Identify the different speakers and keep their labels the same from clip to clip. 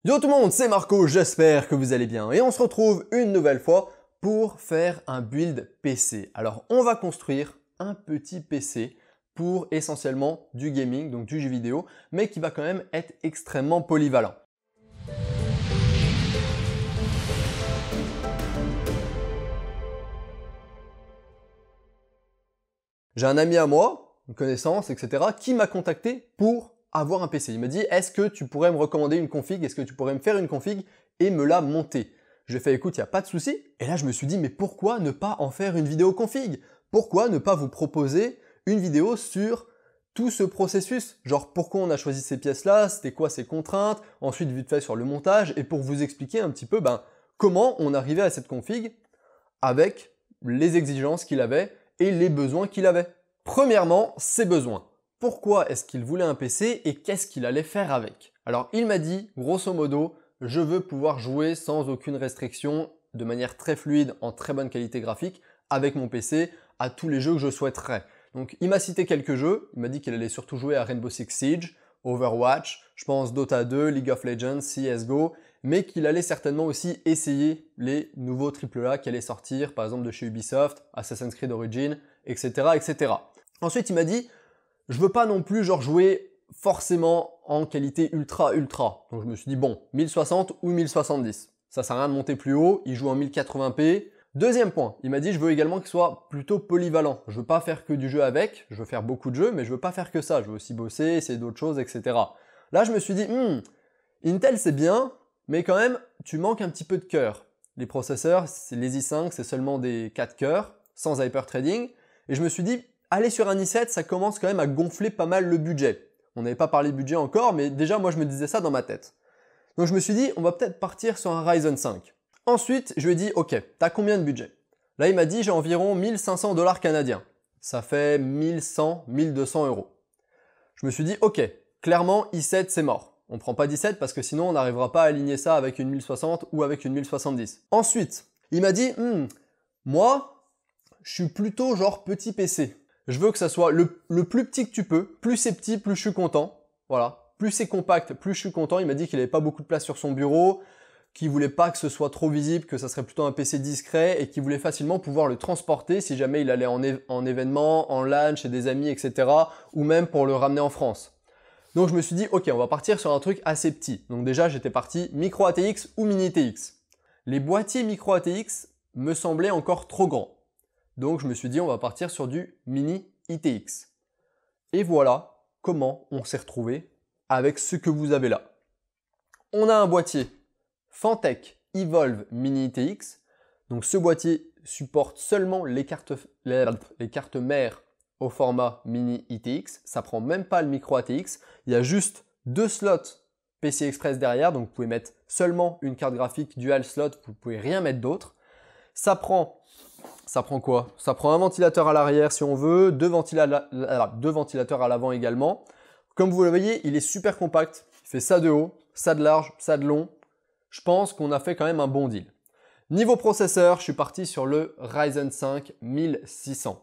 Speaker 1: Yo tout le monde, c'est Marco, j'espère que vous allez bien et on se retrouve une nouvelle fois pour faire un build PC. Alors on va construire un petit PC pour essentiellement du gaming, donc du jeu vidéo, mais qui va quand même être extrêmement polyvalent. J'ai un ami à moi, une connaissance, etc., qui m'a contacté pour avoir un PC. Il m'a dit, est-ce que tu pourrais me recommander une config? Est-ce que tu pourrais me faire une config et me la monter? Je lui ai fait, écoute, il n'y a pas de souci. Et là, je me suis dit, mais pourquoi ne pas en faire une vidéo config? Pourquoi ne pas vous proposer une vidéo sur tout ce processus? Genre, pourquoi on a choisi ces pièces-là? C'était quoi ces contraintes? Ensuite, vite fait sur le montage. Et pour vous expliquer un petit peu, comment on arrivait à cette config avec les exigences qu'il avait et les besoins qu'il avait. Premièrement, ses besoins. Pourquoi est-ce qu'il voulait un PC et qu'est-ce qu'il allait faire avec? Alors, il m'a dit, grosso modo, je veux pouvoir jouer sans aucune restriction, de manière très fluide, en très bonne qualité graphique, avec mon PC, à tous les jeux que je souhaiterais. Donc, il m'a cité quelques jeux. Il m'a dit qu'il allait surtout jouer à Rainbow Six Siege, Overwatch, je pense Dota 2, League of Legends, CSGO, mais qu'il allait certainement aussi essayer les nouveaux AAA qui allaient sortir, par exemple de chez Ubisoft, Assassin's Creed Origins, etc., etc. Ensuite, il m'a dit, je veux pas non plus genre jouer forcément en qualité ultra. Donc je me suis dit, bon, 1060 ou 1070. Ça sert à rien de monter plus haut, il joue en 1080p. Deuxième point, il m'a dit, je veux également qu'il soit plutôt polyvalent. Je veux pas faire que du jeu avec, je veux faire beaucoup de jeux, mais je veux pas faire que ça. Je veux aussi bosser, essayer d'autres choses, etc. Là, je me suis dit, Intel c'est bien, mais quand même, tu manques un petit peu de cœur. Les processeurs, les i5, c'est seulement des 4 cœurs, sans hyperthreading. Et je me suis dit, aller sur un i7, ça commence quand même à gonfler pas mal le budget. On n'avait pas parlé de budget encore, mais déjà, moi, je me disais ça dans ma tête. Donc, je me suis dit, on va peut-être partir sur un Ryzen 5. Ensuite, je lui ai dit, ok, t'as combien de budget? Là, il m'a dit, j'ai environ 1500 $ canadiens. Ça fait 1100, 1200 euros. Je me suis dit, ok, clairement, i7, c'est mort. On prend pas d'i7 parce que sinon on n'arrivera pas à aligner ça avec une 1060 ou avec une 1070. Ensuite, il m'a dit, moi, je suis plutôt genre petit PC. Je veux que ça soit le plus petit que tu peux. Plus c'est petit, plus je suis content. Voilà. Plus c'est compact, plus je suis content. Il m'a dit qu'il n'avait pas beaucoup de place sur son bureau, qu'il voulait pas que ce soit trop visible, que ça serait plutôt un PC discret et qu'il voulait facilement pouvoir le transporter si jamais il allait en événement, en LAN, chez des amis, etc. ou même pour le ramener en France. Donc je me suis dit, ok, on va partir sur un truc assez petit. Donc déjà, j'étais parti micro ATX ou mini TX. Les boîtiers micro ATX me semblaient encore trop grands. Donc je me suis dit, on va partir sur du mini ITX. Et voilà comment on s'est retrouvé avec ce que vous avez là. On a un boîtier Fantech Evolve Mini ITX. Donc ce boîtier supporte seulement les cartes mères au format mini ITX, ça prend même pas le micro ATX, il y a juste 2 slots PCI Express derrière, donc vous pouvez mettre seulement une carte graphique dual slot, vous pouvez rien mettre d'autre. Ça prend quoi? Ça prend un ventilateur à l'arrière si on veut, deux ventilateurs à l'avant également. Comme vous le voyez, il est super compact, il fait ça de haut, ça de large, ça de long. Je pense qu'on a fait quand même un bon deal. Niveau processeur, je suis parti sur le Ryzen 5 1600.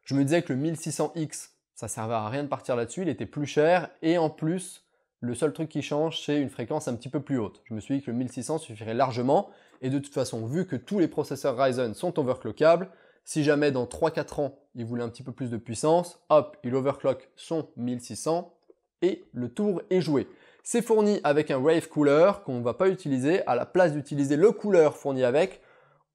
Speaker 1: Je me disais que le 1600X, ça servait à rien de partir là-dessus, il était plus cher et en plus, le seul truc qui change, c'est une fréquence un petit peu plus haute. Je me suis dit que le 1600 suffirait largement et de toute façon, vu que tous les processeurs Ryzen sont overclockables, si jamais dans 3-4 ans, ils voulaient un petit peu plus de puissance, hop, il overclock son 1600 et le tour est joué. C'est fourni avec un Wave Cooler qu'on ne va pas utiliser. À la place d'utiliser le cooler fourni avec,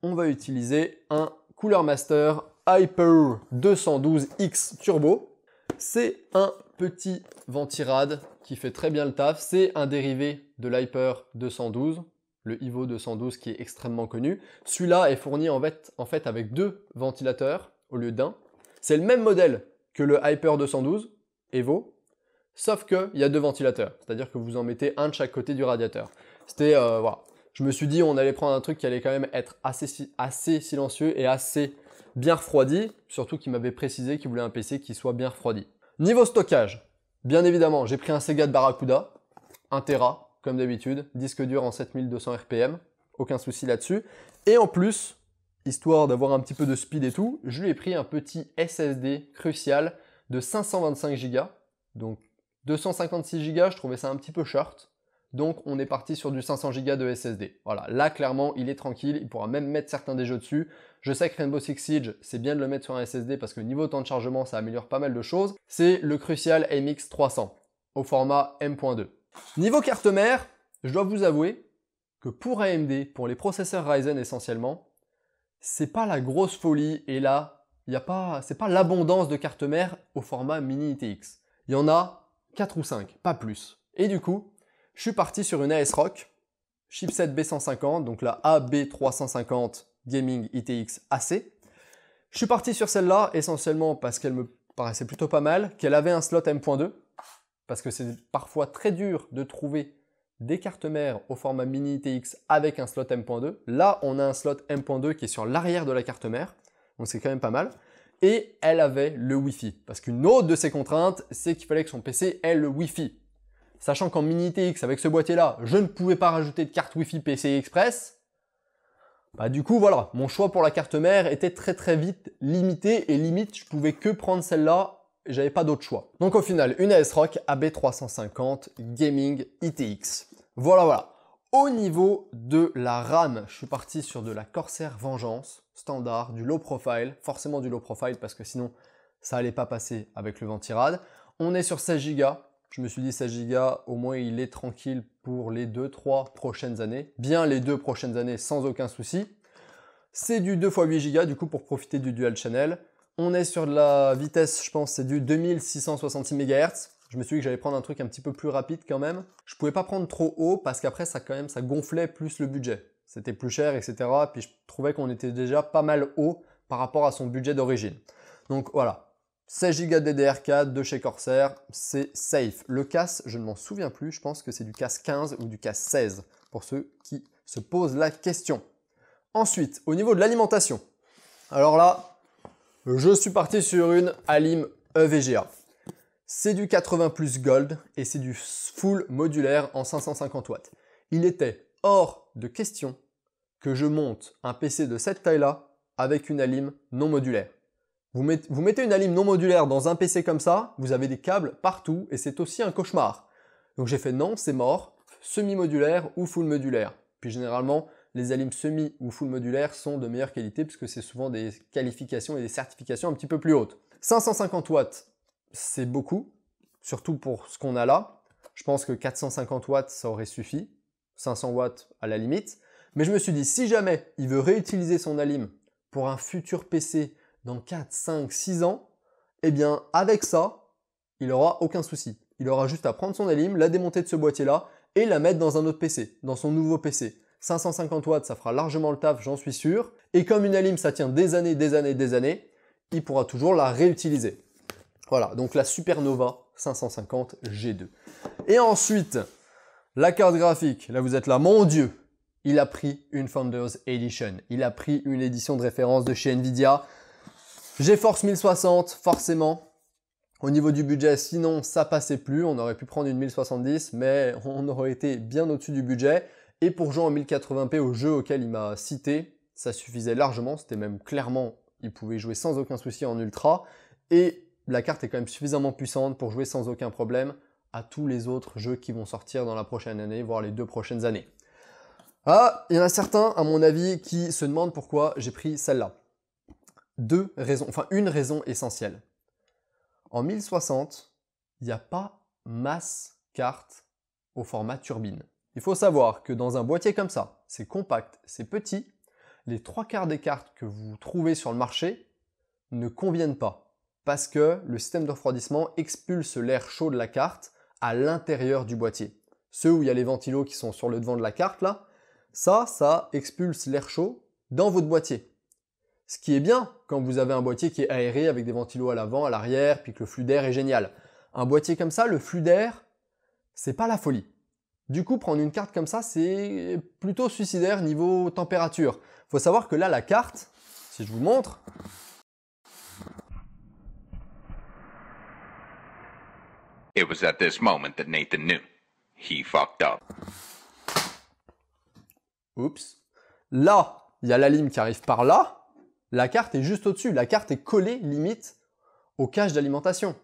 Speaker 1: on va utiliser un Cooler Master Hyper 212X Turbo. C'est un petit ventirad qui fait très bien le taf. C'est un dérivé de l'Hyper 212, le Evo 212 qui est extrêmement connu. Celui-là est fourni en fait avec 2 ventilateurs au lieu d'un. C'est le même modèle que le Hyper 212 Evo, sauf qu'il y a 2 ventilateurs. C'est-à-dire que vous en mettez un de chaque côté du radiateur. C'était, voilà. Je me suis dit on allait prendre un truc qui allait quand même être assez silencieux et assez bien refroidi, surtout qu'il m'avait précisé qu'il voulait un PC qui soit bien refroidi. Niveau stockage, bien évidemment, j'ai pris un Sega de Barracuda, 1 Tera, comme d'habitude, disque dur en 7200 RPM, aucun souci là-dessus. Et en plus, histoire d'avoir un petit peu de speed et tout, je lui ai pris un petit SSD Crucial de 525 Go, donc 256 Go, je trouvais ça un petit peu short. donc on est parti sur du 500 Go de SSD. Voilà, là clairement il est tranquille, il pourra même mettre certains des jeux dessus. Je sais que Rainbow Six Siege, c'est bien de le mettre sur un SSD parce que niveau temps de chargement, ça améliore pas mal de choses. C'est le Crucial MX 300 au format M.2. Niveau carte mère, je dois vous avouer que pour AMD, pour les processeurs Ryzen essentiellement, c'est pas la grosse folie et là, c'est pas l'abondance de cartes mères au format mini ITX. Il y en a 4 ou 5, pas plus. Et du coup, je suis parti sur une ASRock, chipset B150, donc la AB350 Gaming ITX AC. Je suis parti sur celle-là essentiellement parce qu'elle me paraissait plutôt pas mal, qu'elle avait un slot M.2, parce que c'est parfois très dur de trouver des cartes mères au format mini ITX avec un slot M.2. Là, on a un slot M.2 qui est sur l'arrière de la carte mère, donc c'est quand même pas mal. Et elle avait le Wi-Fi, parce qu'une autre de ses contraintes, c'est qu'il fallait que son PC ait le Wi-Fi. Sachant qu'en mini ITX, avec ce boîtier-là, je ne pouvais pas rajouter de carte Wi-Fi PCI Express, bah du coup voilà, mon choix pour la carte mère était très vite limité et limite je pouvais que prendre celle-là, j'avais pas d'autre choix. Donc au final, une ASRock AB350 Gaming ITX. Voilà. Au niveau de la RAM, je suis parti sur de la Corsair Vengeance, standard, du low profile, forcément du low profile parce que sinon ça allait pas passer avec le Ventirad. On est sur 16 Go. Je me suis dit 16 Go, au moins il est tranquille pour les 2-3 prochaines années. Bien les 2 prochaines années sans aucun souci. C'est du 2 x 8 Go du coup pour profiter du dual channel. On est sur de la vitesse, je pense, c'est du 2666 MHz. Je me suis dit que j'allais prendre un truc un petit peu plus rapide quand même. Je pouvais pas prendre trop haut parce qu'après ça gonflait plus le budget. C'était plus cher, etc. Puis je trouvais qu'on était déjà pas mal haut par rapport à son budget d'origine. Donc voilà. 16 Go de DDR4 de chez Corsair, c'est safe. Le CAS, je ne m'en souviens plus, je pense que c'est du CAS 15 ou du CAS 16, pour ceux qui se posent la question. Ensuite, au niveau de l'alimentation, alors là, je suis parti sur une Alim EVGA. C'est du 80 plus Gold et c'est du full modulaire en 550 watts. Il était hors de question que je monte un PC de cette taille-là avec une Alim non modulaire. Vous mettez une Alim non modulaire dans un PC comme ça, vous avez des câbles partout et c'est aussi un cauchemar. Donc j'ai fait non, c'est mort, semi-modulaire ou full modulaire. Puis généralement, les Alim semi ou full modulaire sont de meilleure qualité puisque c'est souvent des qualifications et des certifications un petit peu plus hautes. 550 watts, c'est beaucoup, surtout pour ce qu'on a là. Je pense que 450 watts, ça aurait suffi. 500 watts à la limite. Mais je me suis dit, si jamais il veut réutiliser son Alim pour un futur PC dans 4, 5, 6 ans, eh bien avec ça, il n'aura aucun souci. Il aura juste à prendre son Alim, la démonter de ce boîtier-là et la mettre dans un autre PC, dans son nouveau PC. 550 watts, ça fera largement le taf, j'en suis sûr. Et comme une Alim, ça tient des années, il pourra toujours la réutiliser. Voilà, donc la Supernova 550 G2. Et ensuite, la carte graphique. Là, vous êtes là, mon Dieu, il a pris une Founders Edition. Il a pris une édition de référence de chez Nvidia. GeForce 1060, forcément. Au niveau du budget, sinon ça passait plus. On aurait pu prendre une 1070, mais on aurait été bien au-dessus du budget. Et pour jouer en 1080p au jeu auquel il m'a cité, ça suffisait largement. C'était même clairement, il pouvait jouer sans aucun souci en ultra. Et la carte est quand même suffisamment puissante pour jouer sans aucun problème à tous les autres jeux qui vont sortir dans la prochaine année, voire les 2 prochaines années. Ah, il y en a certains, à mon avis, qui se demandent pourquoi j'ai pris celle-là. Une raison essentielle. En 1060, il n'y a pas masse carte au format turbine. Il faut savoir que dans un boîtier comme ça, c'est compact, c'est petit, les 3/4 des cartes que vous trouvez sur le marché ne conviennent pas parce que le système de refroidissement expulse l'air chaud de la carte à l'intérieur du boîtier. Ceux où il y a les ventilos qui sont sur le devant de la carte là, ça expulse l'air chaud dans votre boîtier. Ce qui est bien quand vous avez un boîtier qui est aéré avec des ventilos à l'avant, à l'arrière, puis que le flux d'air est génial. Un boîtier comme ça, le flux d'air, c'est pas la folie. Du coup, prendre une carte comme ça, c'est plutôt suicidaire niveau température. Faut savoir que là, la carte, si je vous montre,
Speaker 2: It was at this moment that Nathan knew. He fucked up.
Speaker 1: oups, là, il y a la lime qui arrive par là. La carte est juste au-dessus. La carte est collée limite au cache d'alimentation.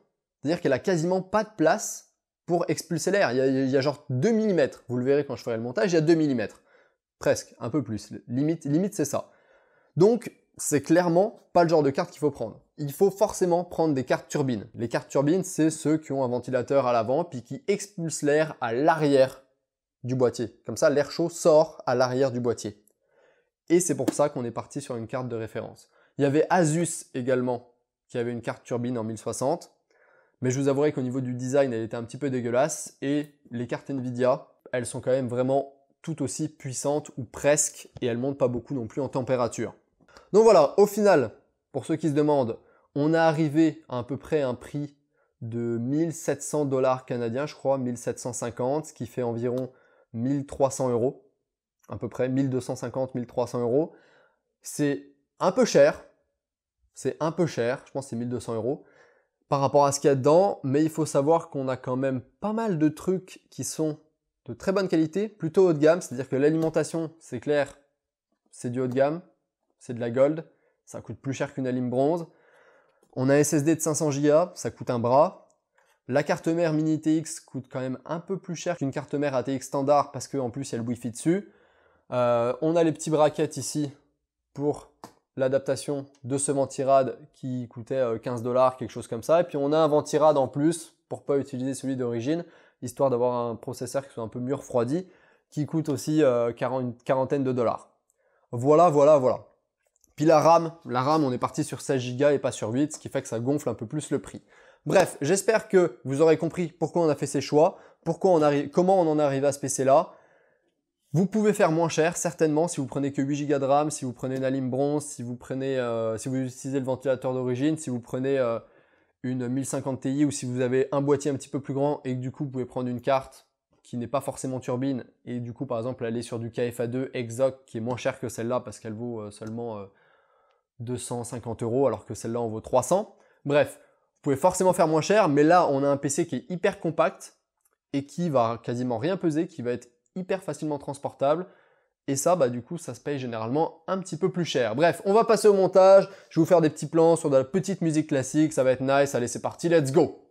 Speaker 1: C'est-à-dire qu'elle a quasiment pas de place pour expulser l'air. Il y a genre 2 mm. Vous le verrez quand je ferai le montage, il y a 2 mm. Presque, un peu plus. Limite c'est ça. Donc, c'est clairement pas le genre de carte qu'il faut prendre. Il faut forcément prendre des cartes turbines. Les cartes turbines, c'est ceux qui ont un ventilateur à l'avant puis qui expulsent l'air à l'arrière du boîtier. Comme ça, l'air chaud sort à l'arrière du boîtier. Et c'est pour ça qu'on est parti sur une carte de référence. Il y avait Asus également, qui avait une carte turbine en 1060. Mais je vous avouerai qu'au niveau du design, elle était un petit peu dégueulasse. Et les cartes Nvidia, elles sont quand même vraiment tout aussi puissantes, ou presque, et elles montent pas beaucoup non plus en température. Donc voilà, au final, pour ceux qui se demandent, on est arrivé à peu près un prix de 1700 $ canadiens, je crois, 1750, ce qui fait environ 1300 €, à peu près, 1250, 1300 €. C'est un peu cher, je pense que c'est 1200 € par rapport à ce qu'il y a dedans, mais il faut savoir qu'on a quand même pas mal de trucs qui sont de très bonne qualité, plutôt haut de gamme, c'est-à-dire que l'alimentation, c'est clair, c'est du haut de gamme, c'est de la gold, ça coûte plus cher qu'une Alim bronze. On a un SSD de 500 Go, ça coûte un bras. La carte mère mini TX coûte quand même un peu plus cher qu'une carte mère ATX standard parce qu'en plus il y a le Wi-Fi dessus. On a les petits brackets ici pour l'adaptation de ce ventirad qui coûtait 15 $, quelque chose comme ça. Et puis on a un ventirad en plus pour pas utiliser celui d'origine, histoire d'avoir un processeur qui soit un peu mieux refroidi, qui coûte aussi une quarantaine de dollars. Voilà. Puis la RAM, on est parti sur 16 Go et pas sur 8, ce qui fait que ça gonfle un peu plus le prix. Bref, j'espère que vous aurez compris pourquoi on a fait ces choix, comment on en est arrivé à ce PC là. Vous pouvez faire moins cher, certainement, si vous prenez que 8 Go de RAM, si vous prenez une Alim bronze, si vous utilisez le ventilateur d'origine, si vous prenez une 1050 Ti ou si vous avez un boîtier un petit peu plus grand et que du coup vous pouvez prendre une carte qui n'est pas forcément turbine et du coup par exemple aller sur du KFA2 Exoc qui est moins cher que celle-là parce qu'elle vaut seulement 250 € alors que celle-là en vaut 300. Bref, vous pouvez forcément faire moins cher, mais là on a un PC qui est hyper compact et qui va quasiment rien peser, qui va être hyper facilement transportable. Et ça, du coup, ça se paye généralement un petit peu plus cher. Bref, on va passer au montage. Je vais vous faire des petits plans sur de la petite musique classique. Ça va être nice. Allez, c'est parti, let's go!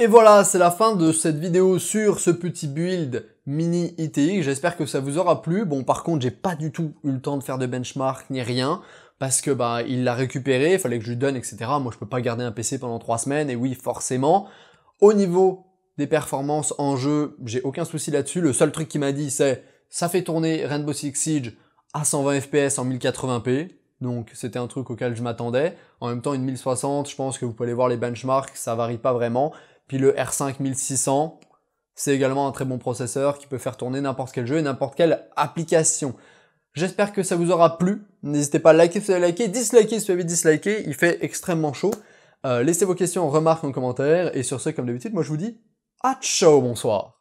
Speaker 1: Et voilà, c'est la fin de cette vidéo sur ce petit build mini ITX. J'espère que ça vous aura plu. Bon, par contre, j'ai pas du tout eu le temps de faire de benchmark ni rien, parce que bah il l'a récupéré, il fallait que je lui donne, etc. Moi, je peux pas garder un PC pendant 3 semaines, et oui, forcément. Au niveau des performances en jeu, j'ai aucun souci là-dessus. Le seul truc qu'il m'a dit, c'est ça fait tourner Rainbow Six Siege à 120 FPS en 1080p. Donc c'était un truc auquel je m'attendais. En même temps, une 1060, je pense que vous pouvez aller voir les benchmarks, ça varie pas vraiment. Puis le R5 1600, c'est également un très bon processeur qui peut faire tourner n'importe quel jeu et n'importe quelle application. J'espère que ça vous aura plu. N'hésitez pas à liker si vous avez liké, disliker si vous avez disliké, il fait extrêmement chaud. Laissez vos questions, remarques en commentaire. Et sur ce, comme d'habitude, moi je vous dis à ciao, bonsoir.